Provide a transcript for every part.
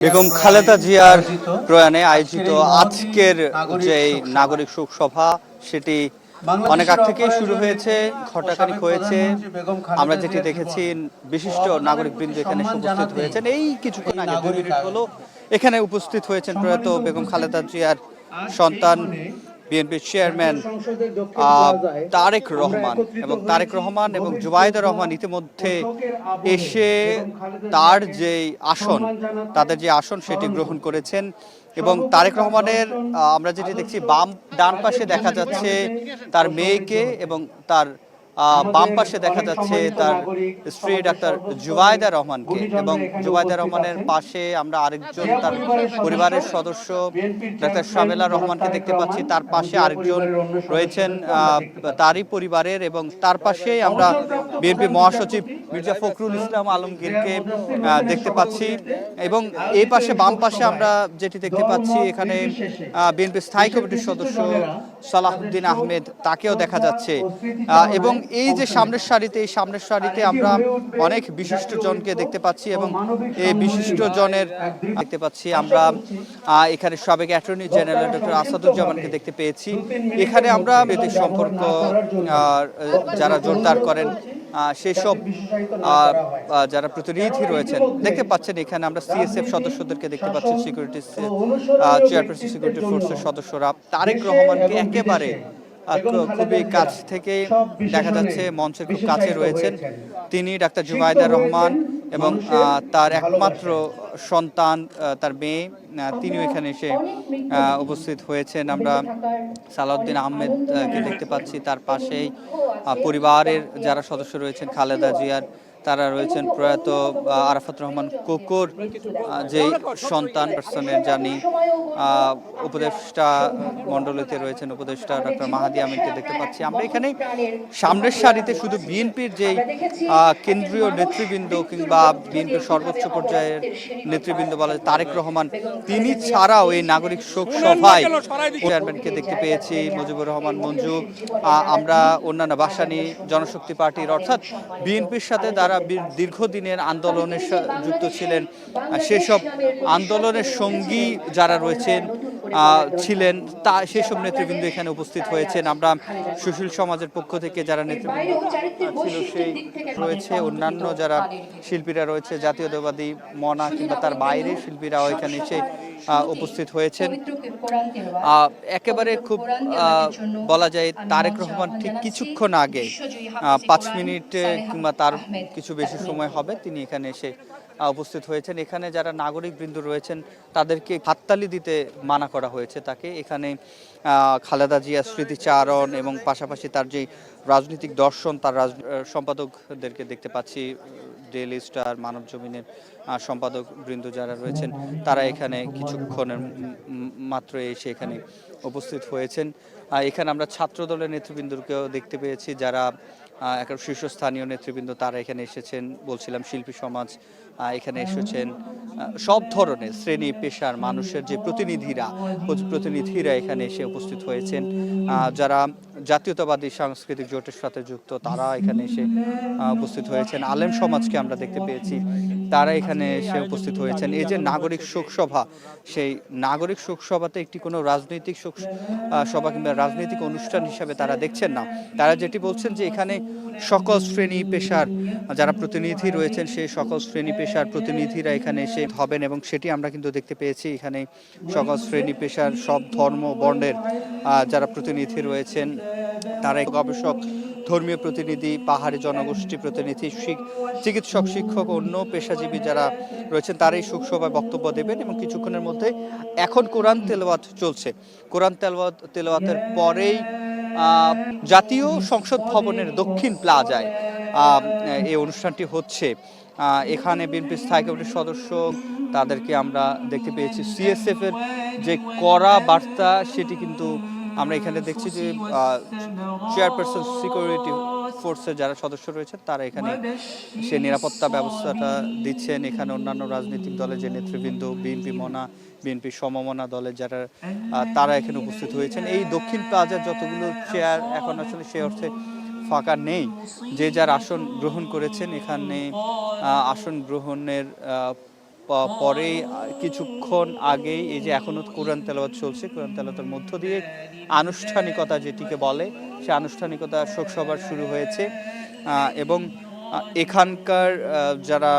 বেগম খালেদা জিয়ার প্রয়াণে আয়োজিত আজকের যে নাগরিক শোক সভা সেটি অনেক আগ থেকেই শুরু হয়েছে, ঘণ্টাখানিক হয়েছে। আমরা যেটি দেখেছি বিশিষ্ট নাগরিকবৃন্দ এখানে উপস্থিত হয়েছেন। এই কিছুক্ষণ আগে 2 মিনিট হলো এখানে উপস্থিত হয়েছেন প্রয়াত বেগম খালেদা জিয়ার সন্তান বিএনপির চেয়ারম্যান তারেক রহমান এবং জুবাইদা রহমান ইতিমধ্যে এসে তাদের যে আসন সেটি গ্রহণ করেছেন। এবং তারেক রহমানের আমরা যেটি দেখছি ডান পাশে দেখা যাচ্ছে তার মেয়েকে এবং তার বাম পাশে দেখা যাচ্ছে তার স্ত্রী ডাক্তার জুবাইদা রহমানকে, এবং জুবাইদা রহমানের পাশে আমরা আরেকজন তার পরিবারের সদস্য ডাক্তার শামেলা রহমানকে দেখতে পাচ্ছি। তার পাশে আরেকজন রয়েছেন তারই পরিবারের, এবং তার পাশে আমরা বিএনপি মহাসচিব মির্জা ফখরুল ইসলাম আলমগীরকে দেখতে পাচ্ছি। এবং এই পাশে বাম পাশে আমরা যেটি দেখতে পাচ্ছি এখানে বিএনপি স্থায়ী কমিটির সদস্য সালাহউদ্দিন আহমেদ, তাকেও দেখা যাচ্ছে। এবং এই যে সামনের সারিতে আমরা অনেক বিশিষ্ট জনকে দেখতে পাচ্ছি, এবং এই বিশিষ্ট জনের দেখতে পাচ্ছি আমরা এখানে সাবেক অ্যাটর্নি জেনারেল ডক্টর আসাদুজ্জামানকে দেখতে পেয়েছি। এখানে আমরা বিদেশ সম্পর্ক যারা জোরদার করেন সেই সব যারা প্রতিনিধি রয়েছেন দেখতে পাচ্ছেন। এখানে আমরা সিএসএফ সদস্যদেরকে দেখতে পাচ্ছি, সিকিউরিটি চেয়ারপারসন সিকিউরিটি ফোর্সের সদস্যরা। তারেক রহমানকে একেবারে খুবই কাছ থেকে দেখা যাচ্ছে, মঞ্চের খুব কাছে রয়েছেন তিনি, ডাক্তার জুবাইদা রহমান এবং তার একমাত্র সন্তান তার মেয়ে, তিনিও এখানে এসে উপস্থিত হয়েছেন। আমরা সালাউদ্দিন আহমেদকে দেখতে পাচ্ছি, তার পাশেই পরিবারের যারা সদস্য রয়েছেন খালেদা জিয়ার, তারা রয়েছেন প্রয়াত আরাফাত রহমান কোকোর যে সন্তান পার্সনের জানি উপদেষ্টা মণ্ডলীতে রয়েছেন উপদেষ্টা ডক্টর মাহাদি আমিনকে দেখতে পাচ্ছি। আমরা এখানে সামনের সারিতে শুধু বিএনপির যেই কেন্দ্রীয় নেতৃবৃন্দ কিংবা বিএনপির সর্বোচ্চ পর্যায়ের নেতৃবৃন্দ বলা যায় তারেক রহমান, তিনি ছাড়াও এই নাগরিক শোক সভায় চেয়ারম্যানকে দেখতে পেয়েছি মুজিবুর রহমান মঞ্জু। আমরা অন্যান্য ভাসানী জনশক্তি পার্টির অর্থাৎ বিএনপির সাথে যারা দীর্ঘদিনের আন্দোলনের যুক্ত ছিলেন, সেসব আন্দোলনের সঙ্গী যারা ছিলেন সেসব নেতৃবৃন্দ এখানে উপস্থিত হয়েছেন। আমরা সুশীল সমাজের পক্ষ থেকে যারা নেতৃবৃন্দ ছিল সেই রয়েছে, অন্যান্য যারা শিল্পীরা রয়েছে, জাতীয়তাবাদী মনা কিংবা তার বাইরের শিল্পীরাও এখানে এসে উপস্থিত হয়েছেন। একেবারে খুব বলা যায় তারেক রহমান ঠিক কিছুক্ষণ আগে 5 মিনিট কিংবা তার কিছু বেশি সময় হবে তিনি এখানে এসে উপস্থিত হয়েছেন। এখানে যারা নাগরিক বৃন্দ রয়েছেন তাদেরকে হাততালি দিতে মানা করা হয়েছে তাকে। এখানে খালেদা জিয়া স্মৃতিচারণ এবং পাশাপাশি তার যে রাজনৈতিক দর্শন তার সম্পাদকদেরকে দেখতে পাচ্ছি, ডেইলি স্টার, মানব জমিনের সম্পাদক বৃন্দ যারা রয়েছেন তারা এখানে কিছুক্ষণের মাত্র এসে এখানে উপস্থিত হয়েছেন। এখানে আমরা ছাত্র দলের নেতৃবৃন্দকেও দেখতে পেয়েছি, যারা একটা শীর্ষস্থানীয় নেতৃবৃন্দ তারা এখানে এসেছেন। বলছিলাম শিল্পী সমাজ এখানে এসেছেন, সব ধরনের শ্রেণী পেশার মানুষের যে প্রতিনিধিরা এখানে এসে উপস্থিত হয়েছেন। যারা জাতীয়তাবাদী সাংস্কৃতিক জোটের সাথে যুক্ত তারা এখানে এসে উপস্থিত হয়েছেন। আলেম সমাজকে আমরা দেখতে পেয়েছি, তারা এখানে এসে উপস্থিত হয়েছেন। এই যে নাগরিক শোকসভা, সেই নাগরিক শোকসভাতে একটি কোনো রাজনৈতিক সভা কিংবা রাজনৈতিক অনুষ্ঠান হিসাবে তারা দেখছেন না। তারা যেটি বলছেন যে এখানে সকল শ্রেণী পেশার যারা প্রতিনিধি রয়েছেন সেই সকল শ্রেণী পেশার প্রতিনিধিরা এখানে এসে হবেন, এবং সেটি আমরা কিন্তু দেখতে পেয়েছি। এখানে সকল শ্রেণী পেশার সব ধর্ম বর্ণের যারা প্রতিনিধি রয়েছেন, তারা গবেষক, ধর্মীয় প্রতিনিধি, পাহাড়ি জনগোষ্ঠী প্রতিনিধি, চিকিৎসক, শিক্ষক, অন্য পেশাজীবী যারা রয়েছেন তারা এই শোকসভায় বক্তব্য দেবেন। এবং কিছুক্ষণের মধ্যে এখন কোরআন তেলাওয়াত চলছে। কোরআন তেলাওয়াতের পরেই জাতীয় সংসদ ভবনের দক্ষিণ প্লাজায় এই অনুষ্ঠানটি হচ্ছে। এখানে বিএনপি স্থায়ী কমিটির সদস্য তাদেরকে আমরা দেখতে পেয়েছি। সিএসএফ এর যে কড়া বার্তা সেটি কিন্তু আমরা এখানে দেখছি যে চেয়ারপারসন সিকিউরিটি ফোর্সের যারা সদস্য রয়েছেন তারা এখানে সে নিরাপত্তা ব্যবস্থাটা দিচ্ছেন। এখানে অন্যান্য রাজনৈতিক দলের যে নেতৃবৃন্দ, বিএনপি মনা, বিএনপি সমমনা দলের যারা তারা এখানে উপস্থিত হয়েছেন। এই দক্ষিণ প্লাজার যতগুলো চেয়ার এখন আসলে সে অর্থে ফাঁকা নেই, যে যার আসন গ্রহণ করেছেন। এখানে আসন গ্রহণের পরেই কিছুক্ষণ আগেই এই যে এখনো কোরআন তেলাওয়াত চলছে, কোরআন তেলাওয়াতের মধ্য দিয়ে আনুষ্ঠানিকতা যেটিকে বলে সে আনুষ্ঠানিকতা শোকসভা শুরু হয়েছে। এবং এখানকার যারা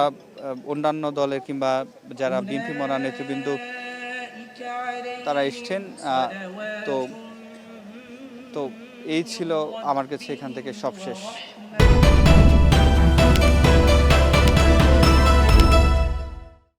অন্যান্য দলের কিংবা যারা বিএনপি মনোনয়ন নেতৃবৃন্দ তারা এসছেন। তো তো এই ছিল আমার কাছে এখান থেকে সবশেষ।